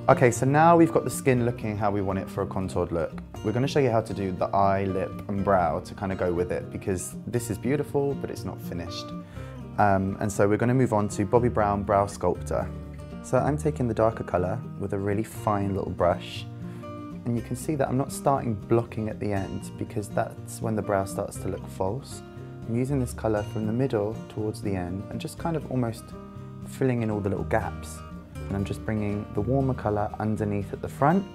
Okay, so now we've got the skin looking how we want it for a contoured look. We're going to show you how to do the eye, lip and brow to kind of go with it, because this is beautiful but it's not finished. And so we're going to move on to Bobbi Brown Brow Sculptor. So I'm taking the darker colour with a really fine little brush, and you can see that I'm not starting blocking at the end, because that's when the brow starts to look false. I'm using this colour from the middle towards the end and just kind of almost filling in all the little gaps. And I'm just bringing the warmer colour underneath at the front,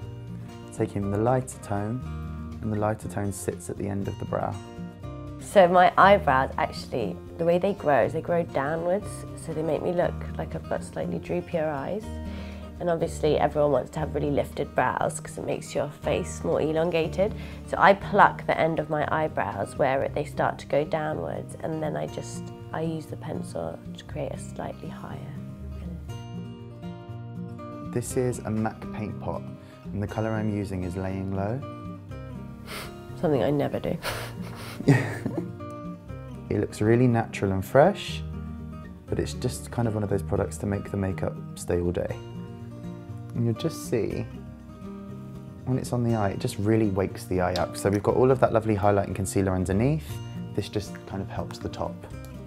taking the lighter tone, and the lighter tone sits at the end of the brow. So my eyebrows, actually, the way they grow is they grow downwards, so they make me look like I've got slightly droopier eyes. And obviously everyone wants to have really lifted brows because it makes your face more elongated. So I pluck the end of my eyebrows where they start to go downwards, and then I use the pencil to create a slightly higher finish. This is a MAC paint pot, and the colour I'm using is Laying Low. Something I never do. It looks really natural and fresh, but it's just kind of one of those products to make the makeup stay all day. And you'll just see, when it's on the eye, it just really wakes the eye up. So we've got all of that lovely highlight and concealer underneath. This just kind of helps the top.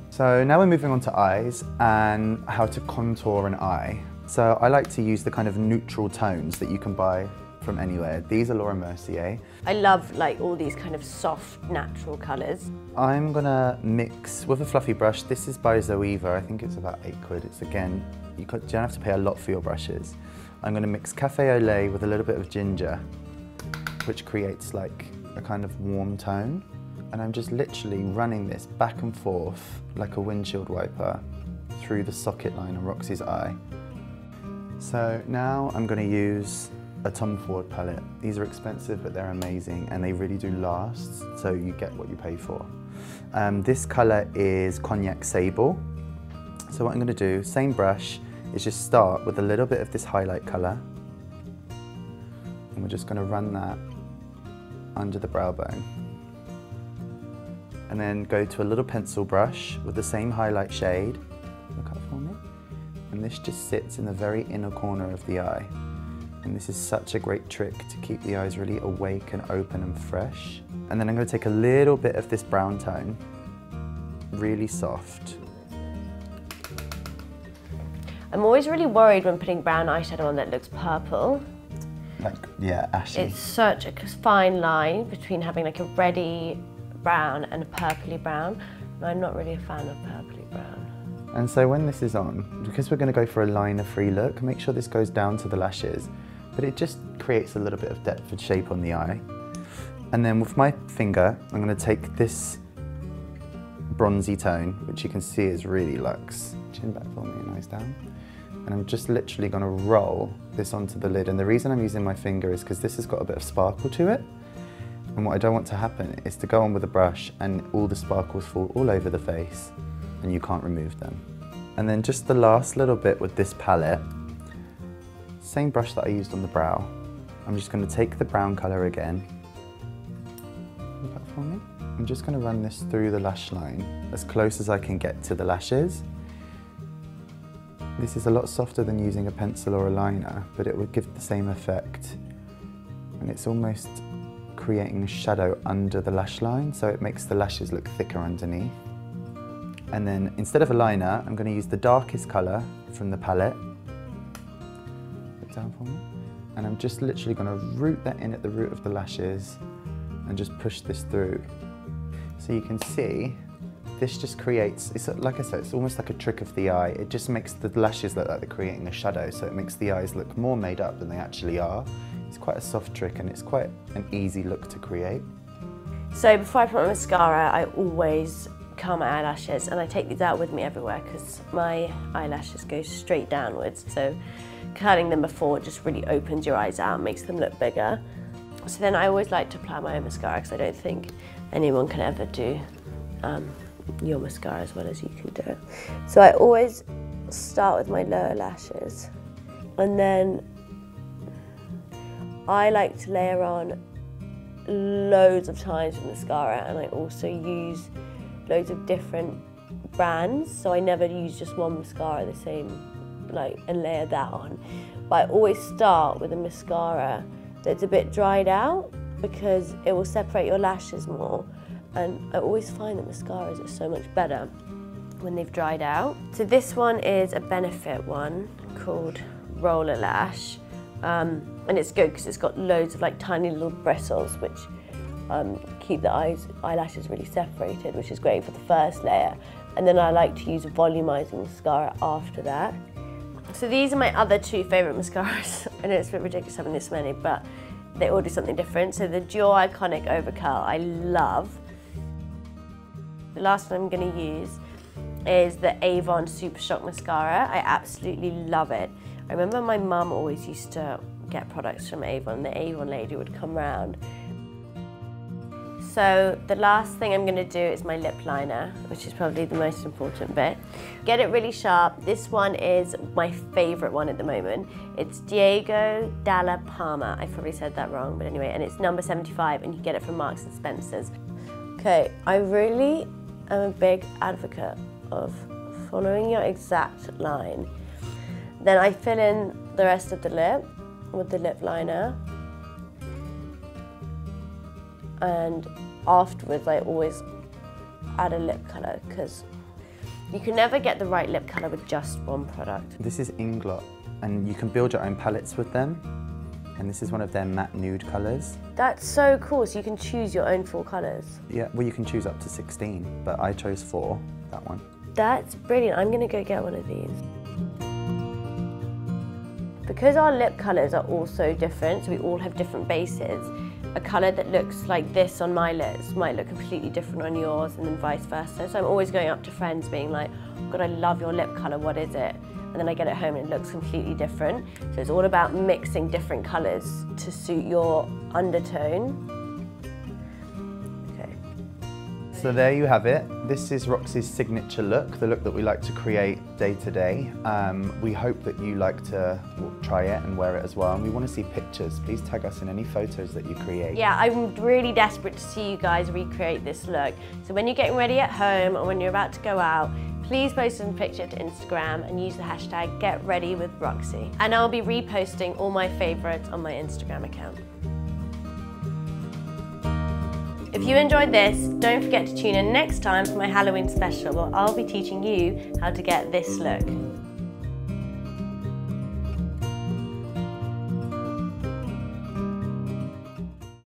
So now we're moving on to eyes and how to contour an eye. So I like to use the kind of neutral tones that you can buy from anywhere. These are Laura Mercier. I love like all these kind of soft, natural colours. I'm gonna mix with a fluffy brush. This is by Zoeva. I think it's about £8. It's again, you don't have to pay a lot for your brushes. I'm gonna mix Cafe au lait with a little bit of ginger, which creates like a kind of warm tone. And I'm just literally running this back and forth like a windshield wiper through the socket line on Roxie's eye. So now I'm gonna use a Tom Ford palette. These are expensive, but they're amazing, and they really do last, so you get what you pay for. This colour is Cognac Sable. So what I'm going to do, same brush, is just start with a little bit of this highlight colour, and we're just going to run that under the brow bone. And then go to a little pencil brush with the same highlight shade. Look up for me. And this just sits in the very inner corner of the eye. And this is such a great trick to keep the eyes really awake and open and fresh. And then I'm going to take a little bit of this brown tone, really soft. I'm always really worried when putting brown eyeshadow on that looks purple. Like, yeah, ashy. It's such a fine line between having like a reddy brown and a purpley brown. And I'm not really a fan of purpley brown. And so when this is on, because we're going to go for a liner-free look, make sure this goes down to the lashes, but it just creates a little bit of depth and shape on the eye. And then with my finger, I'm going to take this bronzy tone, which you can see is really luxe. Chin back for me and eyes down. And I'm just literally going to roll this onto the lid. And the reason I'm using my finger is because this has got a bit of sparkle to it. And what I don't want to happen is to go on with a brush and all the sparkles fall all over the face and you can't remove them. And then just the last little bit with this palette, same brush that I used on the brow. I'm just going to take the brown colour again. Look up for me. I'm just going to run this through the lash line as close as I can get to the lashes. This is a lot softer than using a pencil or a liner, but it would give the same effect. And it's almost creating a shadow under the lash line, so it makes the lashes look thicker underneath. And then instead of a liner, I'm going to use the darkest colour from the palette. Put down for me. And I'm just literally going to root that in at the root of the lashes and just push this through. So you can see, this just creates, it's like I said, it's almost like a trick of the eye. It just makes the lashes look like they're creating a shadow, so it makes the eyes look more made up than they actually are. It's quite a soft trick and it's quite an easy look to create. So before I put my mascara, I always curl my eyelashes, and I take these out with me everywhere because my eyelashes go straight downwards. So curling them before just really opens your eyes out, makes them look bigger. So then I always like to apply my own mascara because I don't think anyone can ever do your mascara as well as you can do it. So I always start with my lower lashes, and then I like to layer on loads of times with mascara, and I also use loads of different brands, so I never use just one mascara the same and layer that on. But I always start with a mascara that's a bit dried out because it will separate your lashes more. And I always find that mascaras are so much better when they've dried out. So this one is a Benefit one called Roller Lash. And it's good because it's got loads of tiny little bristles which keep the eyelashes really separated, which is great for the first layer. And then I like to use a volumizing mascara after that. So these are my other two favourite mascaras. I know it's a bit ridiculous having this many, but they all do something different. So the Dior Iconic Overcurl I love. The last one I'm going to use is the Avon Super Shock Mascara. I absolutely love it. I remember my mum always used to get products from Avon. The Avon lady would come round. So the last thing I'm going to do is my lip liner, which is probably the most important bit. Get it really sharp. This one is my favourite one at the moment. It's Diego Dalla Palma. I probably said that wrong, but anyway, and it's number 75, and you get it from Marks and Spencer's. Okay, I really am a big advocate of following your exact line. Then I fill in the rest of the lip with the lip liner. And afterwards I always add a lip colour because you can never get the right lip colour with just one product. This is Inglot, and you can build your own palettes with them. And this is one of their matte nude colours. That's so cool, so you can choose your own 4 colours. Yeah, well you can choose up to 16, but I chose 4, that one. That's brilliant, I'm going to go get one of these. Because our lip colours are all so different, so we all have different bases, a colour that looks like this on my lips might look completely different on yours, and then vice versa. So I'm always going up to friends being like, oh God, I love your lip colour, what is it? And then I get it home and it looks completely different. So it's all about mixing different colours to suit your undertone. Okay. So there you have it. This is Roxie's signature look, the look that we like to create day to day. We hope that you like to try it and wear it as well. And we want to see pictures. Please tag us in any photos that you create. Yeah, I'm really desperate to see you guys recreate this look. So when you're getting ready at home or when you're about to go out, please post a picture to Instagram and use the hashtag #GetReadyWithRoxie. And I'll be reposting all my favourites on my Instagram account. If you enjoyed this, don't forget to tune in next time for my Halloween special where I'll be teaching you how to get this look.